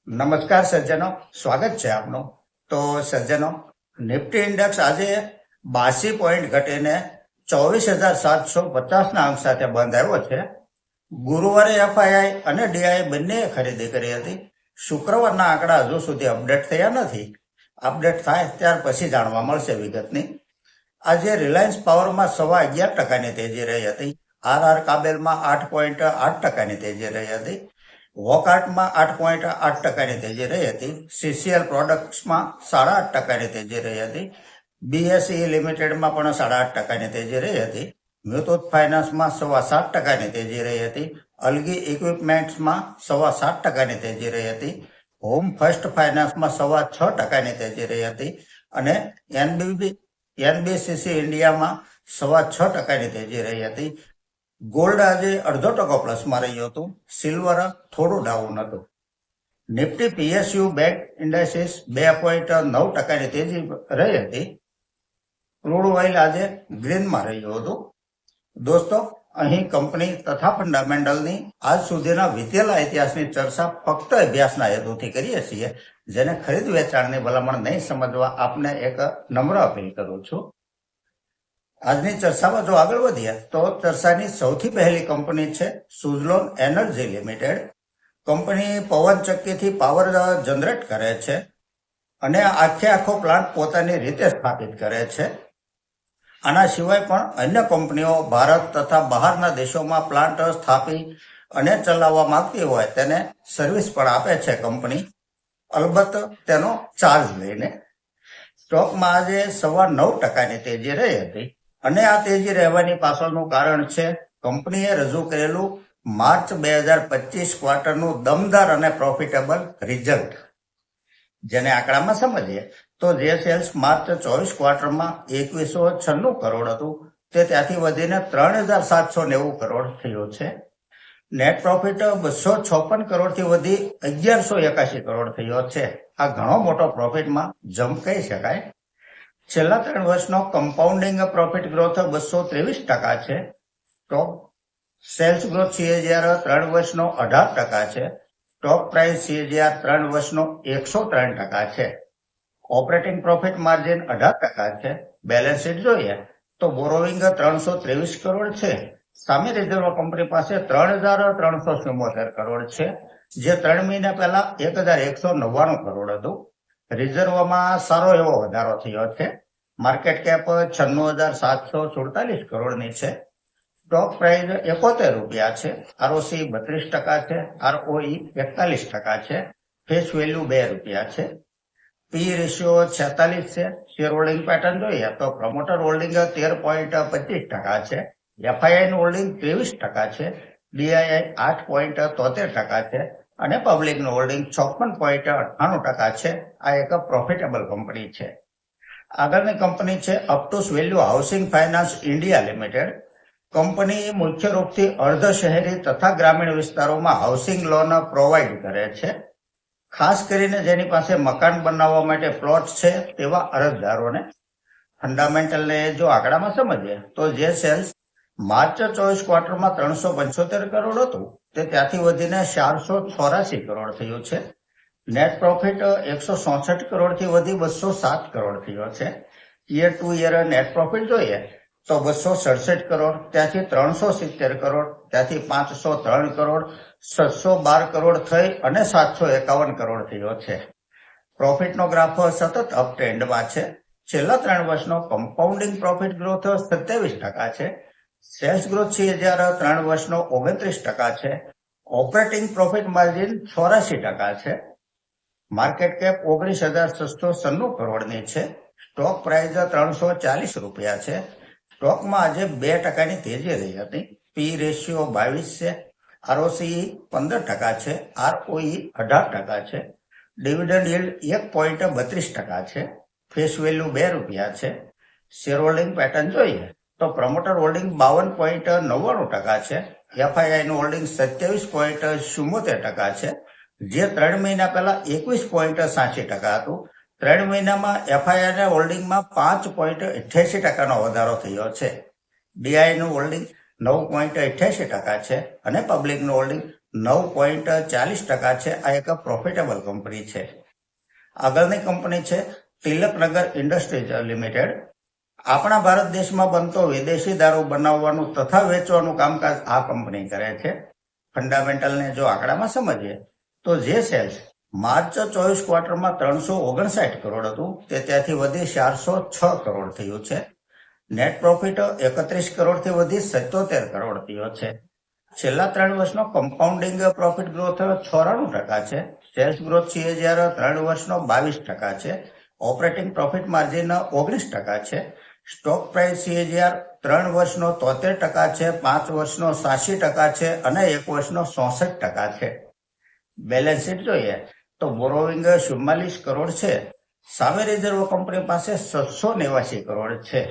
નમસ્કાર સજ્જનો, સ્વાગત છે આપનું. તો સજ્જનો, નિફ્ટી ઇન્ડેક્સ આજે 82 પોઈન્ટ ઘટીને 24,750ના અંક સાથે બંધ આવ્યો છે. ગુરુવારે એફઆઈઆઈ અને ડીઆઈ બંને ખરીદી કરી હતી. શુક્રવારના આંકડા હજુ સુધી અપડેટ થયા નથી. અપડેટ થાય ત્યાર પછી જાણવા મળશે વિગતની. આજે રિલાયન્સ પાવરમાં 11.25%ની તેજી રહી હતી. આરઆર કાબેલમાં 8.8%ની તેજી રહી હતી. વોકઆર્ટમાં 8.8%ની તેજી રહી હતી. સીસીએલ પ્રોડક્ટ્સમાં 8.5%ની તેજી રહી હતી. બીએસઈ લિમિટેડમાં પણ 8.5%ની તેજી રહી હતી. મુથુટ ફાઇનાન્સમાં 7.25%ની તેજી રહી હતી. અલગી ઇક્વિપમેન્ટ્સમાં 7.25%ની તેજી રહી હતી. હોમ ફર્સ્ટ ફાઇનાન્સમાં 6.25%ની તેજી રહી હતી. અને એનબીસીસી ઇન્ડિયામાં 6.25%ની તેજી રહી હતી. ગોલ્ડ આજે 0.5% પ્લસમાં રહ્યું હતું. સિલ્વર થોડું ડાઉન હતું. નિફ્ટી પીએસયુ બેંક ઇન્ડેક્સિસ 2.9%ની તેજી રહી હતી. ક્રૂડ ઓઇલ આજે ગ્રીનમાં રહ્યું હતું. દોસ્તો, અહીં કંપની તથા ફંડામેન્ટલની આજ સુધીના વીતેલા ઇતિહાસની ચર્ચા ફક્ત અભ્યાસના હેતુથી કરીએ છીએ. જેને ખરીદ વેચાણની ભલામણ નહીં સમજવા આપને એક નમ્ર અપીલ કરું છું. આજની ચર્ચામાં જો આગળ વધીએ તો ચર્ચાની સૌથી પહેલી કંપની છે સુઝલોન એનર્જી લિમિટેડ. કંપની પવનચક્કીથી પાવર જનરેટ કરે છે અને આખો પ્લાન્ટ પોતાની રીતે સ્થાપિત કરે છે. આના સિવાય પણ અન્ય કંપનીઓ ભારત તથા બહારના દેશોમાં પ્લાન્ટ સ્થાપી અને ચલાવવા માંગતી હોય તેને સર્વિસ પણ આપે છે કંપની, અલબત્ત તેનો ચાર્જ લઈને. સ્ટોકમાં આજે 9.25%ની તેજી રહી હતી અને આ તેજી રહેવાની પાછળનું કારણ છે કંપનીએ રજૂ કરેલું માર્ચ 2025 ક્વાર્ટરનું દમદાર અને પ્રોફિટેબલ રિઝલ્ટ. જેને આંકડામાં સમજીએ તો જે સેલ્સ માર્ચ 24 ક્વાર્ટરમાં 2196 કરોડ હતું તે ત્યાંથી વધીને 3,790 કરોડ થયો છે. નેટ પ્રોફિટ 256 કરોડથી વધી 1,181 કરોડ થયો છે. આ ઘણો મોટો પ્રોફિટમાં જમ્પ કહી શકાય. છેલ્લા 3 વર્ષનો કમ્પાઉન્ડિંગ પ્રોફિટ ગ્રોથ 223% છે. સ્ટોક સેલ્સ ગ્રોથ CAGR 3 વર્ષનો 18% છે. સ્ટોક પ્રાઇસ CAGR 3 વર્ષનો 103% છે. ઓપરેટિંગ પ્રોફિટ માર્જિન 18% છે. બેલેન્સ શીટ જોઈએ તો બોરોવિંગ 323 કરોડ છે. સામે રિઝર્વ કંપની પાસે 3,374 કરોડ છે, જે 3 મહિના પહેલા 1,199 કરોડ હતું. રિઝર્વમાં સારો એવો વધારો થયો છે. માર્કેટ કેપ 96,747 કરોડની છે. સ્ટોક પ્રાઇસ 71 રૂપિયા છે. ROC 32% છે. ROE 41% છે. ફેસ વેલ્યુ 2 રૂપિયા છે. પી રેશિયો 46 છે. શેર હોલ્ડિંગ પેટર્ન જોઈએ તો પ્રમોટર હોલ્ડિંગ 13.25% છે. એફઆઈઆઈ નું હોલ્ડિંગ 23% છે. ડીઆઈઆઈ 8.73% છે અને પબ્લિકનું હોલ્ડિંગ 56.98% છે. આ એક પ્રોફિટેબલ કંપની છે. આગળની કંપની છે Aptus value housing finance India limited. Company મુખ્ય રૂપથી અર્ધ શહેરી તથા ગ્રામીણ વિસ્તારોમાં હાઉસિંગ લોન પ્રોવાઈડ કરે છે. ખાસ કરીને જેની પાસે મકાન બનાવવા માટે પ્લોટ છે તેવા અરજદારોને. ફંડામેન્ટલને જો આંકડામાં સમજીએ તો જે સેલ્સ માર્ચ 24 ક્વાર્ટરમાં 375 કરોડ હતું તે ત્યાંથી વધીને 484 કરોડ થયું છે. નેટ પ્રોફિટ 167 કરોડથી વધી 207 કરોડ થયો છે. Year to year net profit જોઈએ તો 267 કરોડ, ત્યાંથી 370 કરોડ, ત્યાંથી 503 કરોડ, 612 કરોડ થઈ અને 751 કરોડ થયો છે. પ્રોફિટનો ગ્રાફ સતત અપ ટ્રેન્ડમાં છે. છેલ્લા 3 વર્ષનો કમ્પાઉન્ડિંગ પ્રોફિટ ગ્રોથ 27% છે. સેલ્સ ગ્રોથ CAGR 3 વર્ષનો 29% છે. ઓપરેટિંગ પ્રોફિટ માર્જિન 84% છે. માર્કેટ કેપ 19,696 કરોડની છે. સ્ટોક પ્રાઇસ 340 રૂપિયા છે. સ્ટોકમાં આજે 2%ની તેજી રહી હતી. પી રેશિયો 22 છે. ROC 15% છે. ROE 18% છે. ડિવિડન્ડ yield 1.32% છે. ફેસ વેલ્યુ 2 રૂપિયા છે. શેર હોલ્ડિંગ પેટર્ન જોઈએ તો પ્રમોટર હોલ્ડિંગ 52.99% છે. એફઆઈઆઈ નું હોલ્ડિંગ 27.74% છે, જે 3 મહિના પહેલા 21.86% હતું. 3 મહિનામાં એફઆઈઆઈ ના હોલ્ડિંગમાં 5.88% વધારો થયો છે. ડીઆઈ નું હોલ્ડિંગ 9.88% છે અને પબ્લિકનું હોલ્ડિંગ 9.40% છે. આ એક પ્રોફિટેબલ કંપની છે. આગળની કંપની છે તિલકનગર ઇન્ડસ્ટ્રીઝ લિમિટેડ. આપણા ભારત દેશમાં બનતો વિદેશી દારૂ બનાવવાનું તથા વેચવાનું કામકાજ આ કંપની કરે છે. ફંડામેન્ટલને જો આંકડામાં સમજીએ તો જે સેલ્સ માર્ચ 24 ક્વાર્ટરમાં 359 કરોડ હતું તે ત્યાંથી વધી 406 કરોડ થયું છે. નેટ પ્રોફિટ 31 કરોડથી વધી 77 કરોડ થયો છે. છેલ્લા 3 વર્ષનો કમ્પાઉન્ડિંગ પ્રોફિટ ગ્રોથ 94% છે. સેલ્સ ગ્રોથ CAGR 3 વર્ષનો 22% છે. ઓપરેટિંગ પ્રોફિટ માર્જિન 19% છે. સ્ટોક પ્રાઇસ CAGR 3 વર્ષનો 73% છે, 5 વર્ષનો 86% છે અને 1 વર્ષનો 64% છે. બેલેન્સ શીટ જોઈએ તો બોરોવિંગ 44 કરોડ છે. સામે રિઝર્વ કંપની પાસે 789 કરોડ છે.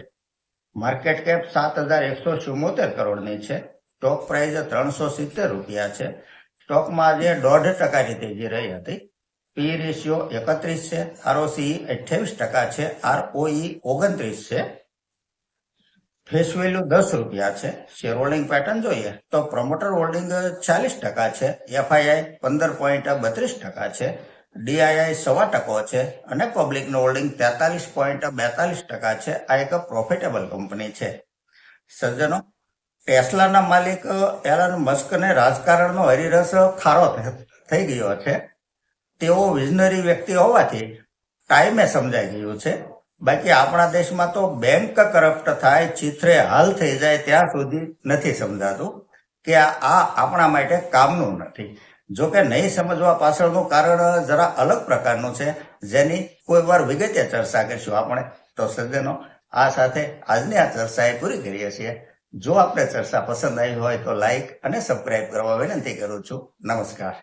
માર્કેટ કેપ 7,174 કરોડની છે. સ્ટોક પ્રાઇસ 370 રૂપિયા છે. સ્ટોકમાં આજે 1.5% તેજી રહી હતી. પી રેશિયો 31 છે. ROCE 28% છે. ROE 29 છે. ફેસ વેલ્યુ 10 રૂપિયા છે. શેર હોલ્ડિંગ પેટર્ન જોઈએ તો પ્રમોટર હોલ્ડિંગ 40% છે. FII 15.32% છે. DII 1.25% છે અને પબ્લિકનું હોલ્ડિંગ 43.42% છે. આ એક પ્રોફિટેબલ કંપની છે. સજ્જનો, ટેસ્લાના માલિક એલન મસ્કને રાજકારણનો હરિરસ ખારો થઈ ગયો છે. તેઓ વિઝનરી વ્યક્તિ હોવાથી ટાઈમે સમજાઈ ગયું છે. બાકી આપણા દેશમાં તો બેંક કરપ્ટ થાય, ચીથરે હાલ થઈ જાય ત્યાં સુધી નથી સમજાતું કે આ આપણા માટે કામનું નથી. જો કે નહીં સમજવા પાછળનું કારણ જરા અલગ પ્રકારનું છે, જેની કોઈ વાર વિગતે ચર્ચા કરીશું આપણે. તો સજ્જનો, આ સાથે આજની આ ચર્ચા એ પૂરી કરીએ છીએ. જો આપણે ચર્ચા પસંદ આવી હોય તો લાઈક અને સબસ્ક્રાઇબ કરવા વિનંતી કરું છું. નમસ્કાર.